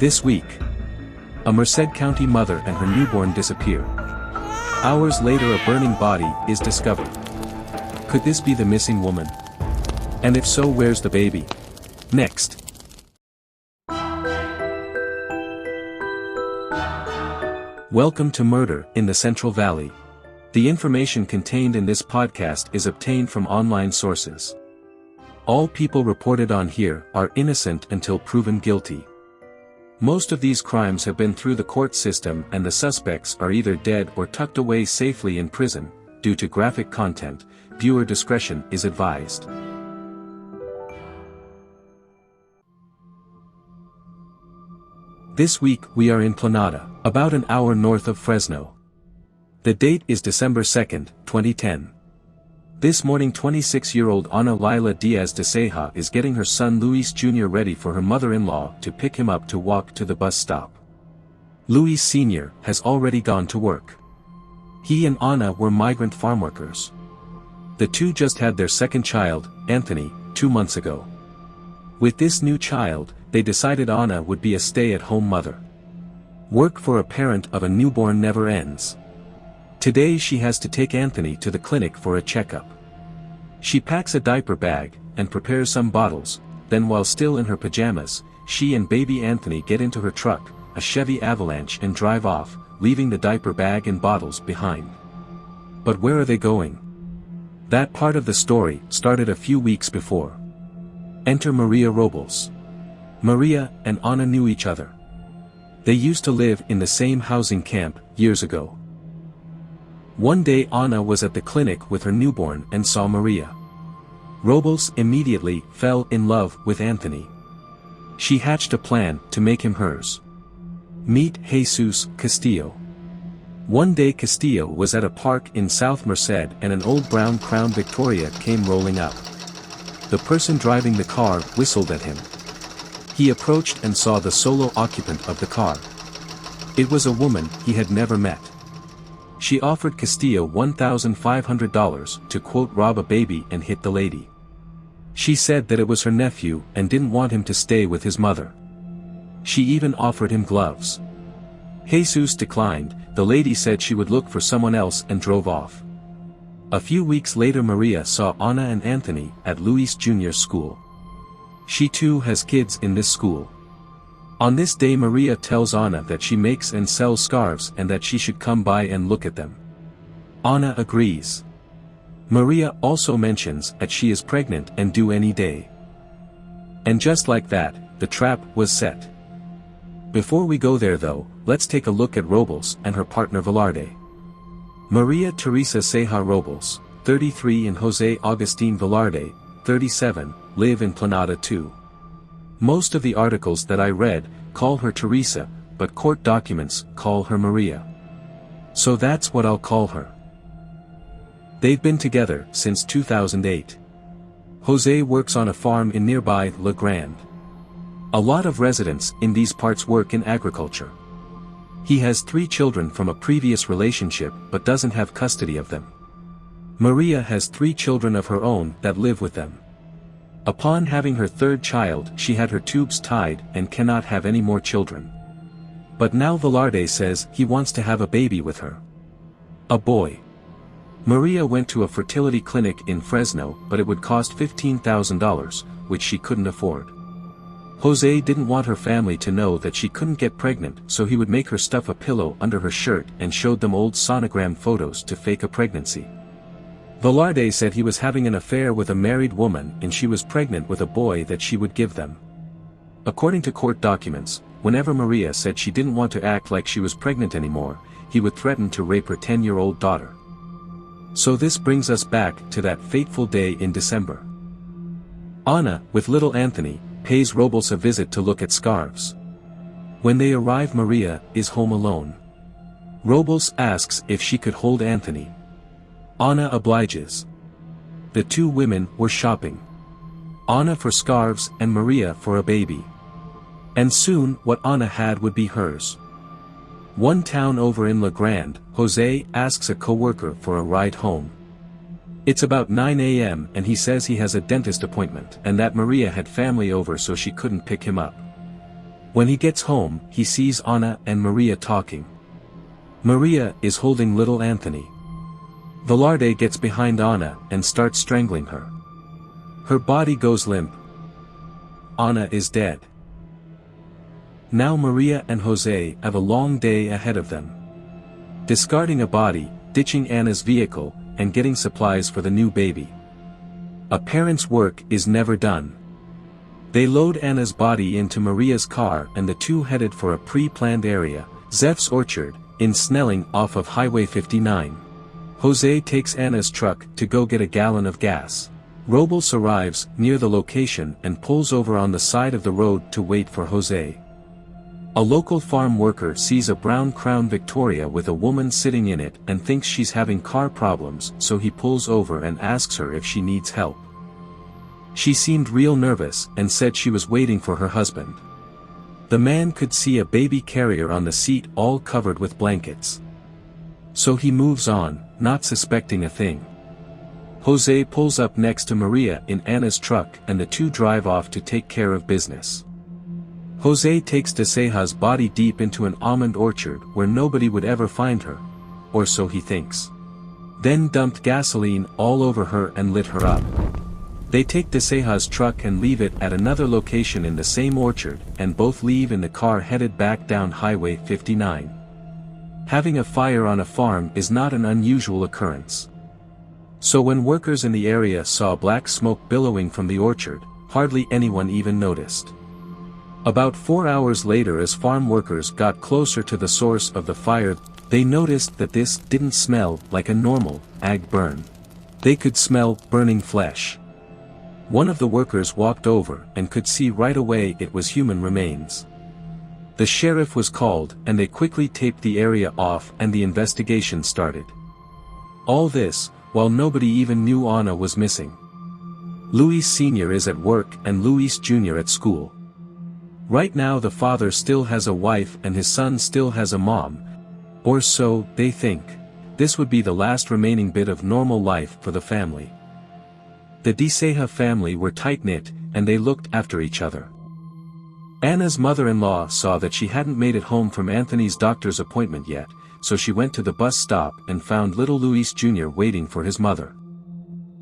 This week, a Merced County mother and her newborn disappear. Hours later, a burning body is discovered. Could this be the missing woman? And if so, where's the baby? Next. Welcome to Murder in the Central Valley. The information contained in this podcast is obtained from online sources. All people reported on here are innocent until proven guilty. Most of these crimes have been through the court system, and the suspects are either dead or tucked away safely in prison. Due to graphic content, viewer discretion is advised. This week we are in Planada, about an hour north of Fresno. The date is December 2nd, 2010. This morning 26-year-old Ana Lila Diaz de Ceja is getting her son Luis Jr. ready for her mother-in-law to pick him up to walk to the bus stop. Luis Sr. has already gone to work. He and Ana were migrant farm workers. The two just had their second child, Anthony, 2 months ago. With this new child, they decided Ana would be a stay-at-home mother. Work for a parent of a newborn never ends. Today she has to take Anthony to the clinic for a checkup. She packs a diaper bag, and prepares some bottles, then while still in her pajamas, she and baby Anthony get into her truck, a Chevy Avalanche, and drive off, leaving the diaper bag and bottles behind. But where are they going? That part of the story started a few weeks before. Enter Maria Robles. Maria and Ana knew each other. They used to live in the same housing camp years ago. One day Ana was at the clinic with her newborn and saw Maria. Robles immediately fell in love with Anthony. She hatched a plan to make him hers. Meet Jesus Castillo. One day Castillo was at a park in South Merced and an old brown Crown Victoria came rolling up. The person driving the car whistled at him. He approached and saw the solo occupant of the car. It was a woman he had never met. She offered Castillo $1,500 to quote rob a baby and hit the lady. She said that it was her nephew and didn't want him to stay with his mother. She even offered him gloves. Jesus declined. The lady said she would look for someone else and drove off. A few weeks later Maria saw Ana and Anthony at Luis Jr.'s school. She too has kids in this school. On this day Maria tells Ana that she makes and sells scarves and that she should come by and look at them. Ana agrees. Maria also mentions that she is pregnant and due any day. And just like that, the trap was set. Before we go there though, let's take a look at Robles and her partner Velarde. Maria Teresa Ceja Robles, 33, and Jose Agustin Velarde, 37, live in Planada too. Most of the articles that I read call her Teresa, but court documents call her Maria. So that's what I'll call her. They've been together since 2008. Jose works on a farm in nearby La Grande. A lot of residents in these parts work in agriculture. He has 3 children from a previous relationship but doesn't have custody of them. Maria has 3 children of her own that live with them. Upon having her 3rd child she had her tubes tied and cannot have any more children. But now Velarde says he wants to have a baby with her. A boy. Maria went to a fertility clinic in Fresno, but it would cost $15,000, which she couldn't afford. Jose didn't want her family to know that she couldn't get pregnant, so he would make her stuff a pillow under her shirt and showed them old sonogram photos to fake a pregnancy. Velarde said he was having an affair with a married woman and she was pregnant with a boy that she would give them. According to court documents, whenever Maria said she didn't want to act like she was pregnant anymore, he would threaten to rape her 10-year-old daughter. So this brings us back to that fateful day in December. Ana, with little Anthony, pays Robles a visit to look at scarves. When they arrive Maria is home alone. Robles asks if she could hold Anthony. Ana obliges. The 2 women were shopping. Ana for scarves and Maria for a baby. And soon what Ana had would be hers. One town over in La Grande, Jose asks a coworker for a ride home. It's about 9 a.m. and he says he has a dentist appointment and that Maria had family over so she couldn't pick him up. When he gets home, he sees Anna and Maria talking. Maria is holding little Anthony. Velarde gets behind Anna and starts strangling her. Her body goes limp. Anna is dead. Now Maria and Jose have a long day ahead of them. Discarding a body, ditching Anna's vehicle, and getting supplies for the new baby. A parent's work is never done. They load Anna's body into Maria's car and the two headed for a pre-planned area, Zeff's Orchard, in Snelling off of Highway 59. Jose takes Anna's truck to go get a gallon of gas. Robles arrives near the location and pulls over on the side of the road to wait for Jose. A local farm worker sees a brown Crown Victoria with a woman sitting in it and thinks she's having car problems, so he pulls over and asks her if she needs help. She seemed real nervous and said she was waiting for her husband. The man could see a baby carrier on the seat all covered with blankets. So he moves on, not suspecting a thing. Jose pulls up next to Maria in Anna's truck and the two drive off to take care of business. Jose takes de Ceja's body deep into an almond orchard where nobody would ever find her. Or so he thinks. Then dumped gasoline all over her and lit her up. They take de Ceja's truck and leave it at another location in the same orchard, and both leave in the car headed back down Highway 59. Having a fire on a farm is not an unusual occurrence. So when workers in the area saw black smoke billowing from the orchard, hardly anyone even noticed. About 4 hours later, as farm workers got closer to the source of the fire, they noticed that this didn't smell like a normal ag burn. They could smell burning flesh. One of the workers walked over and could see right away it was human remains. The sheriff was called and they quickly taped the area off and the investigation started. All this, while nobody even knew Anna was missing. Luis Sr. is at work and Luis Jr. at school. Right now the father still has a wife and his son still has a mom. Or so they think. This would be the last remaining bit of normal life for the family. The de Ceja family were tight-knit, and they looked after each other. Anna's mother-in-law saw that she hadn't made it home from Anthony's doctor's appointment yet, so she went to the bus stop and found little Luis Jr. waiting for his mother.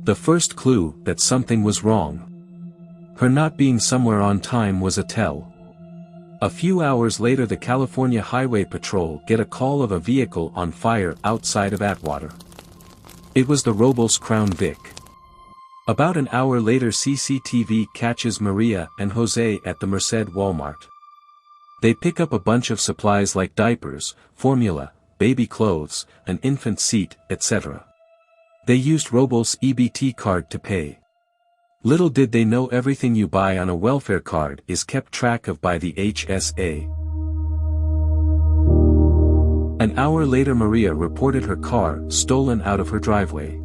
The first clue that something was wrong. Her not being somewhere on time was a tell. A few hours later, the California Highway Patrol get a call of a vehicle on fire outside of Atwater. It was the Robles Crown Vic. About an hour later, CCTV catches Maria and Jose at the Merced Walmart. They pick up a bunch of supplies like diapers, formula, baby clothes, an infant seat, etc. They used Robles' EBT card to pay. Little did they know everything you buy on a welfare card is kept track of by the HSA. An hour later, Maria reported her car stolen out of her driveway.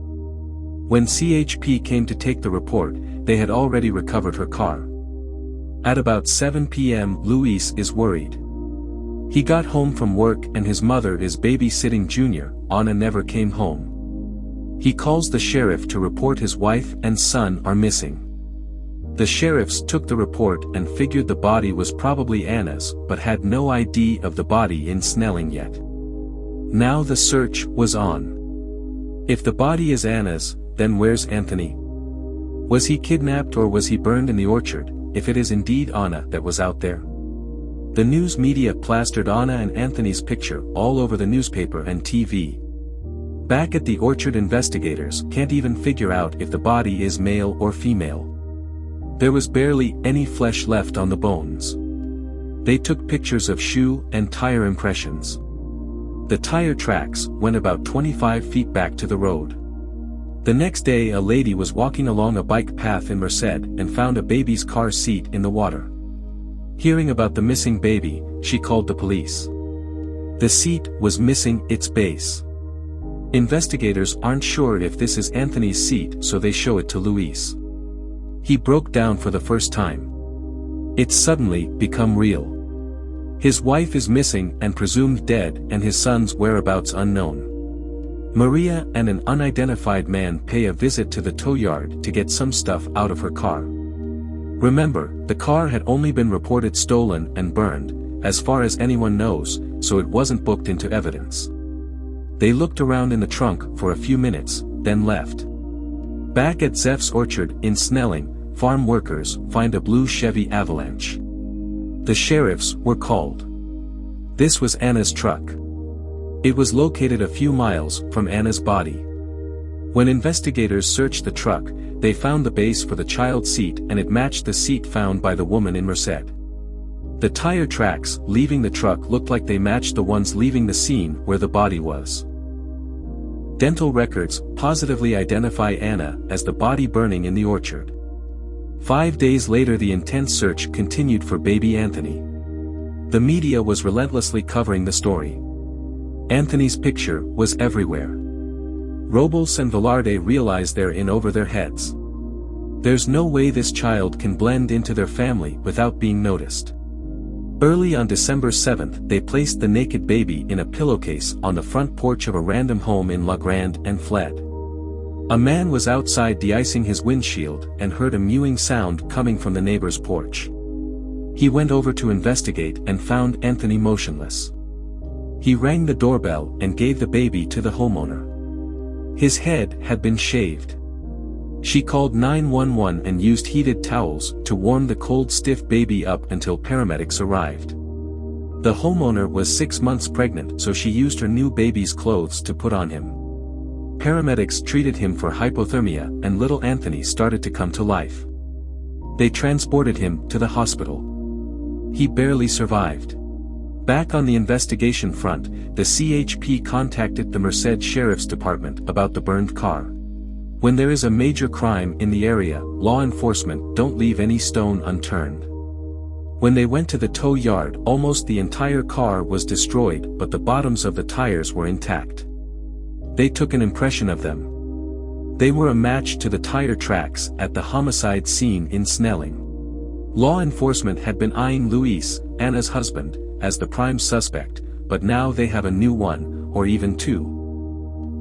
When CHP came to take the report, they had already recovered her car. At about 7 p.m. Luis is worried. He got home from work and his mother is babysitting Junior. Anna never came home. He calls the sheriff to report his wife and son are missing. The sheriffs took the report and figured the body was probably Anna's, but had no ID of the body in Snelling yet. Now the search was on. If the body is Anna's, then where's Anthony? Was he kidnapped or was he burned in the orchard, if it is indeed Anna that was out there? The news media plastered Anna and Anthony's picture all over the newspaper and TV. Back at the orchard, investigators can't even figure out if the body is male or female. There was barely any flesh left on the bones. They took pictures of shoe and tire impressions. The tire tracks went about 25 feet back to the road. The next day, a lady was walking along a bike path in Merced and found a baby's car seat in the water. Hearing about the missing baby, she called the police. The seat was missing its base. Investigators aren't sure if this is Anthony's seat, so they show it to Luis. He broke down for the first time. It's suddenly become real. His wife is missing and presumed dead, and his son's whereabouts unknown. Maria and an unidentified man pay a visit to the tow yard to get some stuff out of her car. Remember, the car had only been reported stolen and burned, as far as anyone knows, so it wasn't booked into evidence. They looked around in the trunk for a few minutes, then left. Back at Zeph's orchard in Snelling, farm workers find a blue Chevy Avalanche. The sheriffs were called. This was Anna's truck. It was located a few miles from Anna's body. When investigators searched the truck, they found the base for the child seat and it matched the seat found by the woman in Merced. The tire tracks leaving the truck looked like they matched the ones leaving the scene where the body was. Dental records positively identify Anna as the body burning in the orchard. 5 days later the intense search continued for baby Anthony. The media was relentlessly covering the story. Anthony's picture was everywhere. Robles and Velarde realized they're in over their heads. There's no way this child can blend into their family without being noticed. Early on December 7th they placed the naked baby in a pillowcase on the front porch of a random home in La Grande and fled. A man was outside de-icing his windshield and heard a mewing sound coming from the neighbor's porch. He went over to investigate and found Anthony motionless. He rang the doorbell and gave the baby to the homeowner. His head had been shaved. She called 911 and used heated towels to warm the cold stiff baby up until paramedics arrived. The homeowner was 6 months pregnant, so she used her new baby's clothes to put on him. Paramedics treated him for hypothermia and little Anthony started to come to life. They transported him to the hospital. He barely survived. Back on the investigation front, the CHP contacted the Merced Sheriff's Department about the burned car. When there is a major crime in the area, law enforcement don't leave any stone unturned. When they went to the tow yard, almost the entire car was destroyed, but the bottoms of the tires were intact. They took an impression of them. They were a match to the tire tracks at the homicide scene in Snelling. Law enforcement had been eyeing Luis, Anna's husband, as the prime suspect, but now they have a new one, or even two.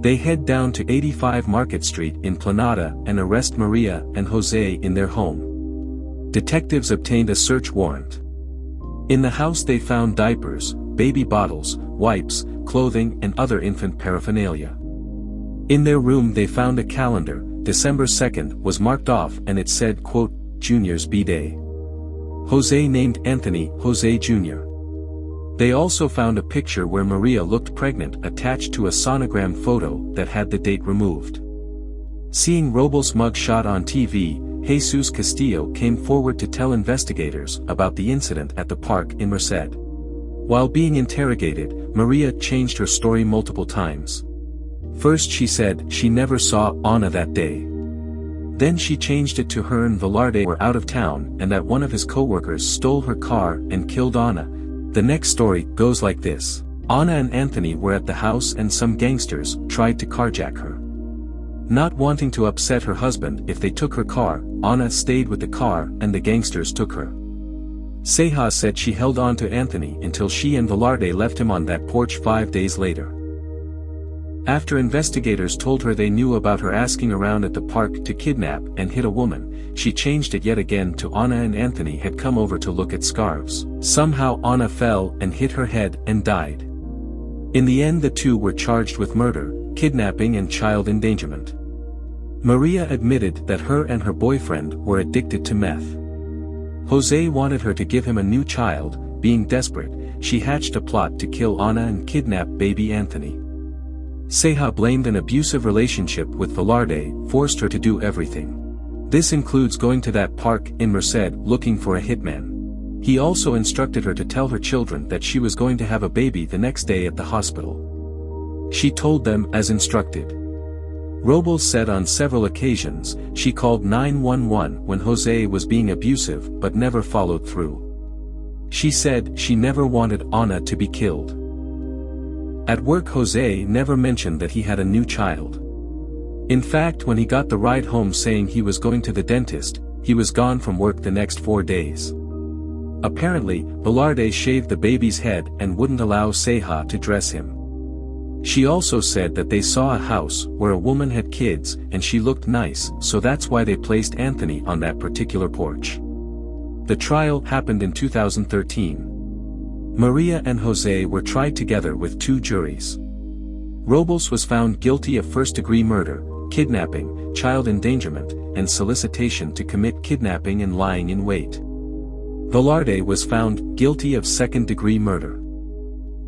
They head down to 85 Market Street in Planada and arrest Maria and Jose in their home. Detectives obtained a search warrant. In the house they found diapers, baby bottles, wipes, clothing and other infant paraphernalia. In their room they found a calendar. December 2nd was marked off and it said, quote, Junior's B-Day. Jose named Anthony Jose Jr. They also found a picture where Maria looked pregnant attached to a sonogram photo that had the date removed. Seeing Robles' mug shot on TV, Jesus Castillo came forward to tell investigators about the incident at the park in Merced. While being interrogated, Maria changed her story multiple times. First she said she never saw Anna that day. Then she changed it to her and Velarde were out of town and that one of his co-workers stole her car and killed Anna. The next story goes like this. Anna and Anthony were at the house and some gangsters tried to carjack her. Not wanting to upset her husband if they took her car, Anna stayed with the car and the gangsters took her. Ceja said she held on to Anthony until she and Velarde left him on that porch 5 days later. After investigators told her they knew about her asking around at the park to kidnap and hit a woman, she changed it yet again to Anna and Anthony had come over to look at scarves. Somehow Anna fell and hit her head and died. In the end the two were charged with murder, kidnapping and child endangerment. Maria admitted that her and her boyfriend were addicted to meth. Jose wanted her to give him a new child. Being desperate, she hatched a plot to kill Anna and kidnap baby Anthony. Ceja blamed an abusive relationship with Velarde, forced her to do everything. This includes going to that park in Merced looking for a hitman. He also instructed her to tell her children that she was going to have a baby the next day at the hospital. She told them as instructed. Robles said on several occasions, she called 911 when Jose was being abusive but never followed through. She said she never wanted Anna to be killed. At work Jose never mentioned that he had a new child. In fact, when he got the ride home saying he was going to the dentist, he was gone from work the next 4 days. Apparently, Velarde shaved the baby's head and wouldn't allow Ceja to dress him. She also said that they saw a house where a woman had kids and she looked nice, so that's why they placed Anthony on that particular porch. The trial happened in 2013. Maria and Jose were tried together with 2 juries. Robles was found guilty of first-degree murder, kidnapping, child endangerment, and solicitation to commit kidnapping and lying in wait. Velarde was found guilty of second-degree murder.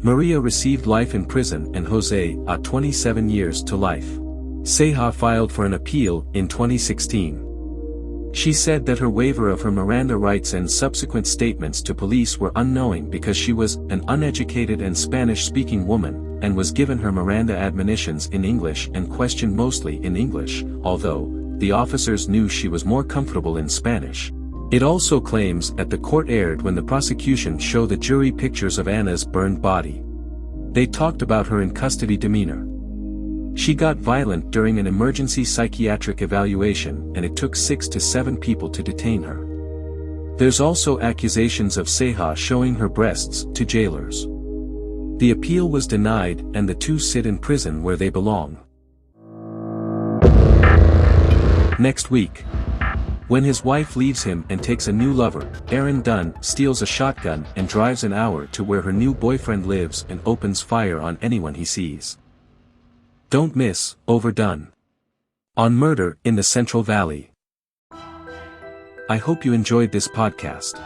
Maria received life in prison and Jose, 27 years to life. Ceja filed for an appeal in 2016. She said that her waiver of her Miranda rights and subsequent statements to police were unknowing because she was an uneducated and Spanish-speaking woman, and was given her Miranda admonitions in English and questioned mostly in English, although the officers knew she was more comfortable in Spanish. It also claims that the court erred when the prosecution showed the jury pictures of Ana's burned body. They talked about her in custody demeanor. She got violent during an emergency psychiatric evaluation and it took 6 to 7 people to detain her. There's also accusations of Ceja showing her breasts to jailers. The appeal was denied and the 2 sit in prison where they belong. Next week. When his wife leaves him and takes a new lover, Erin Dunn steals a shotgun and drives an hour to where her new boyfriend lives and opens fire on anyone he sees. Don't miss Overdone on Murder in the Central Valley. I hope you enjoyed this podcast.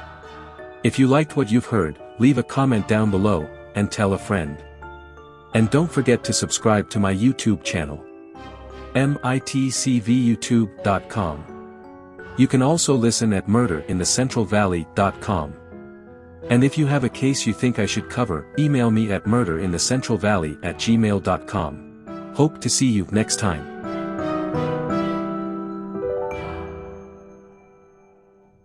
If you liked what you've heard, leave a comment down below and tell a friend. And don't forget to subscribe to my YouTube channel, mitcvyoutube.com. You can also listen at murderinthecentralvalley.com. And if you have a case you think I should cover, email me at murderinthecentralvalley@gmail.com. Hope to see you next time.